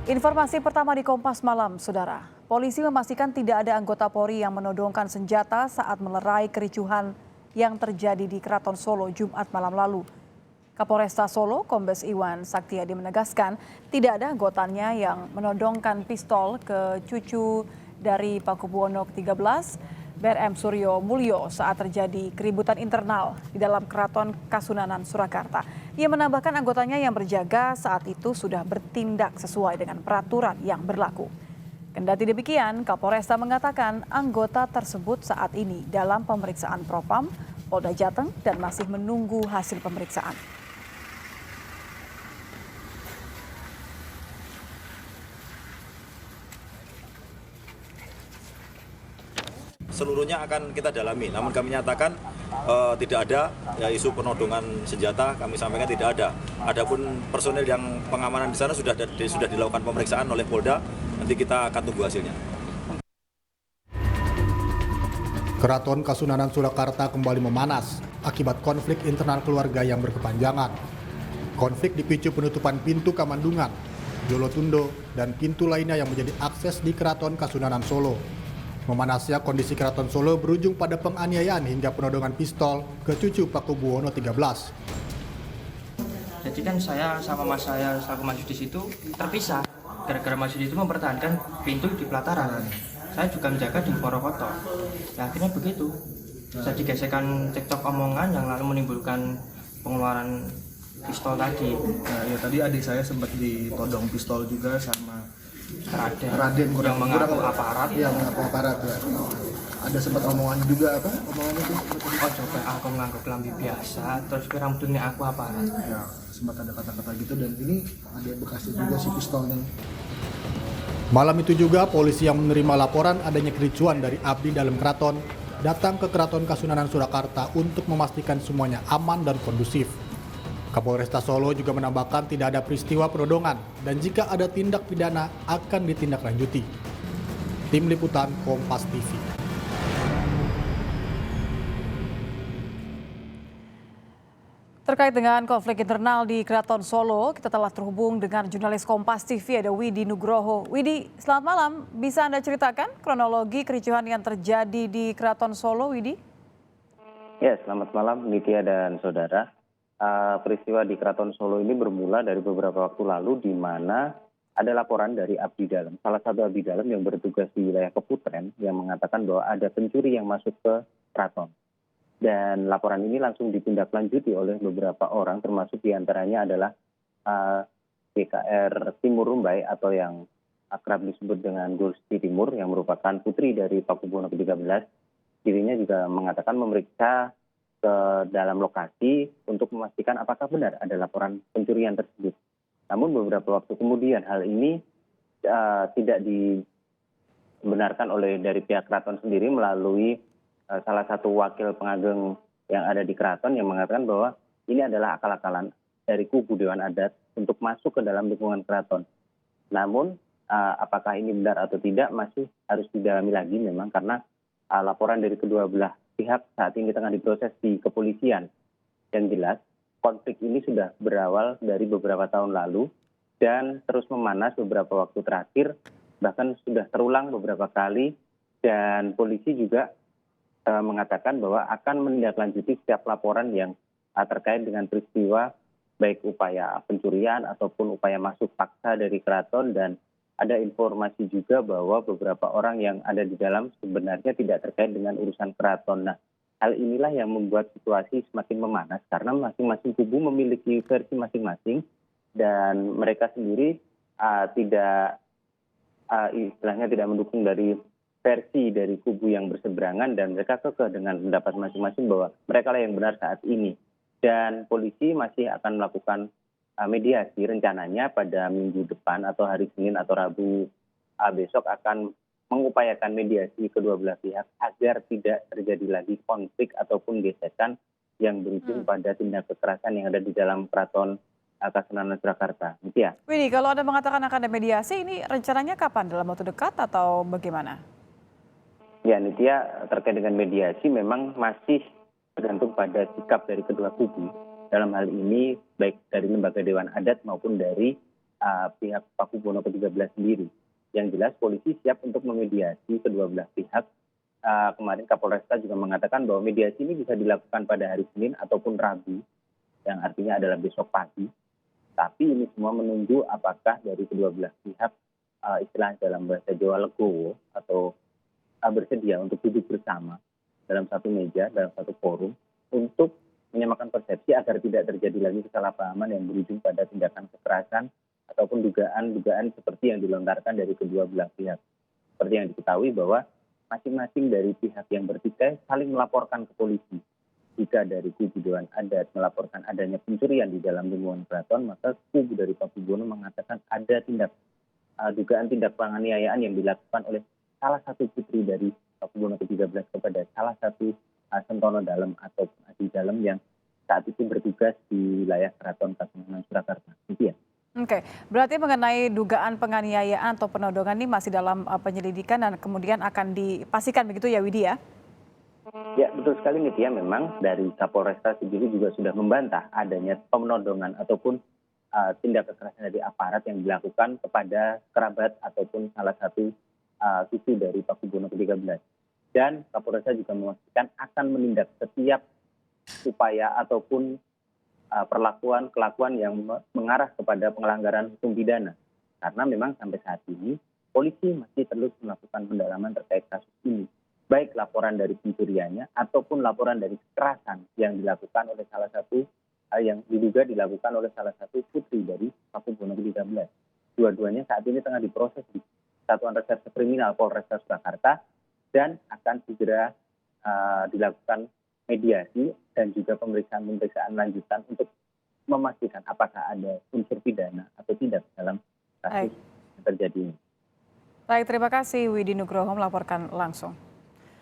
Informasi pertama di Kompas Malam, Saudara. Polisi memastikan tidak ada anggota Polri yang menodongkan senjata saat melerai kericuhan yang terjadi di Keraton Solo Jumat malam lalu. Kapolresta Solo, Kombes Iwan Saktiadi menegaskan tidak ada anggotanya yang menodongkan pistol ke cucu dari Pakubuwono ke-13, BRM Suryo Mulyo saat terjadi keributan internal di dalam Keraton Kasunanan Surakarta. Ia menambahkan anggotanya yang berjaga saat itu sudah bertindak sesuai dengan peraturan yang berlaku. Kendati demikian, Kapolresta mengatakan anggota tersebut saat ini dalam pemeriksaan Propam, Polda Jateng dan masih menunggu hasil pemeriksaan. Seluruhnya akan kita dalami, namun kami nyatakan tidak ada isu penodongan senjata, kami sampaikan tidak ada. Adapun personel yang pengamanan di sana sudah dilakukan pemeriksaan oleh Polda, nanti kita akan tunggu hasilnya. Keraton Kasunanan Surakarta kembali memanas akibat konflik internal keluarga yang berkepanjangan. Konflik dipicu penutupan pintu Kamandungan, Jolotundo, dan pintu lainnya yang menjadi akses di Keraton Kasunanan Solo. Memanasnya kondisi Keraton Solo berujung pada penganiayaan hingga penodongan pistol ke cucu Pakubuwono 13. Jadi kan saya sama mas saya selaku masuk di situ terpisah. Gara-gara masuk di situ mempertahankan pintu di pelataran. Saya juga menjaga di Porokoto. Ya, akhirnya begitu. Jadi gesekan cekcok omongan yang lalu menimbulkan pengeluaran pistol tadi. Nah, ya tadi adik saya sempat ditodong pistol juga sama Raden kurang mengaku aparat. Yang mengaku aparat ya. Ada sempat omongan juga apa? Omongannya itu? Oh coba aku menganggap kelambi biasa, terus rambutnya aku aparat. Ya sempat ada kata-kata gitu dan ini ada bekasnya juga si pistolnya. Malam itu juga polisi yang menerima laporan adanya kericuan dari abdi dalam keraton datang ke Keraton Kasunanan Surakarta untuk memastikan semuanya aman dan kondusif. Kapolresta Solo juga menambahkan tidak ada peristiwa penodongan dan jika ada tindak pidana akan ditindaklanjuti. Tim Liputan Kompas TV. Terkait dengan konflik internal di Keraton Solo, kita telah terhubung dengan jurnalis Kompas TV ada Widi Nugroho. Widi, selamat malam. Bisa Anda ceritakan kronologi kericuhan yang terjadi di Keraton Solo, Widi? Ya, selamat malam Nitya dan saudara. Peristiwa di Keraton Solo ini bermula dari beberapa waktu lalu di mana ada laporan dari abdi dalam, salah satu abdi dalam yang bertugas di wilayah Keputren yang mengatakan bahwa ada pencuri yang masuk ke keraton. Dan laporan ini langsung ditindaklanjuti oleh beberapa orang, termasuk diantaranya adalah GKR Timur Rumbai atau yang akrab disebut dengan Gusti Timur yang merupakan putri dari Pakubuwono ke-13. Dirinya juga mengatakan memeriksa ke dalam lokasi untuk memastikan apakah benar ada laporan pencurian tersebut. Namun beberapa waktu kemudian hal ini tidak dibenarkan oleh dari pihak keraton sendiri melalui salah satu wakil pengageng yang ada di keraton yang mengatakan bahwa ini adalah akal-akalan dari kubu Dewan Adat untuk masuk ke dalam lingkungan keraton. Namun apakah ini benar atau tidak masih harus didalami lagi memang karena laporan dari kedua belah pihak saat ini tengah diproses di kepolisian. Yang jelas, konflik ini sudah berawal dari beberapa tahun lalu dan terus memanas beberapa waktu terakhir, bahkan sudah terulang beberapa kali dan polisi juga mengatakan bahwa akan menindaklanjuti setiap laporan yang terkait dengan peristiwa baik upaya pencurian ataupun upaya masuk paksa dari keraton dan ada informasi juga bahwa beberapa orang yang ada di dalam sebenarnya tidak terkait dengan urusan keraton. Nah, hal inilah yang membuat situasi semakin memanas karena masing-masing kubu memiliki versi masing-masing dan mereka sendiri istilahnya tidak mendukung dari versi dari kubu yang berseberangan dan mereka kekeh dengan pendapat masing-masing bahwa mereka lah yang benar saat ini. Dan polisi masih akan melakukan mediasi rencananya pada minggu depan atau hari Senin atau Rabu besok akan mengupayakan mediasi kedua belah pihak agar tidak terjadi lagi konflik ataupun gesekan yang berujung pada tindak kekerasan yang ada di dalam Keraton Kasunanan Surakarta. Ya. Widi, kalau Anda mengatakan akan ada mediasi, ini rencananya kapan? Dalam waktu dekat atau bagaimana? Ya, Nitya, terkait dengan mediasi memang masih tergantung pada sikap dari kedua kubu. Dalam hal ini baik dari lembaga Dewan Adat maupun dari pihak Pakubuwono ke-13 sendiri. Yang jelas polisi siap untuk memediasi kedua belah pihak. Kemarin Kapolresta juga mengatakan bahwa mediasi ini bisa dilakukan pada hari Senin ataupun Rabu, yang artinya adalah besok pagi. Tapi ini semua menunggu apakah dari kedua belah pihak istilahnya dalam bahasa Jawa legowo atau bersedia untuk duduk bersama dalam satu meja, dalam satu forum untuk menyamakan persepsi agar tidak terjadi lagi kesalahpahaman yang berujung pada tindakan kekerasan ataupun dugaan-dugaan seperti yang dilontarkan dari kedua belah pihak. Seperti yang diketahui bahwa masing-masing dari pihak yang bertikai saling melaporkan ke polisi. Jika dari kubu Dewan Adat melaporkan adanya pencurian di dalam lingkungan keraton, maka kubu dari Pakubuwono mengatakan ada dugaan tindak penganiayaan yang dilakukan oleh salah satu putri dari Pakubuwono ke-13 kepada salah satu sentono dalam atau abdi dalam yang saat itu bertugas di wilayah Keraton Kasunanan Surakarta. Gitu ya. Oke, berarti mengenai dugaan penganiayaan atau penodongan ini masih dalam penyelidikan dan kemudian akan dipastikan begitu ya Widi ya? Ya betul sekali Nitya, memang dari Kapolresta sendiri juga sudah membantah adanya penodongan ataupun tindak kekerasan dari aparat yang dilakukan kepada kerabat ataupun salah satu cucu dari Pakubuwono ke-13. Dan Kapolresta juga memastikan akan menindak setiap upaya ataupun kelakuan yang mengarah kepada pelanggaran hukum pidana. Karena memang sampai saat ini polisi masih terus melakukan pendalaman terkait kasus ini. Baik laporan dari pencuriannya ataupun laporan dari kekerasan yang dilakukan oleh salah satu yang diduga dilakukan oleh salah satu putri dari Pakubuwono ke-13. Dua-duanya saat ini tengah diproses di Satuan Reserse Kriminal Polresta Surakarta dan akan segera dilakukan mediasi dan juga pemeriksaan lanjutan untuk memastikan apakah ada unsur pidana atau tidak dalam kasus yang terjadi ini. Baik, terima kasih Widi Nugroho melaporkan langsung.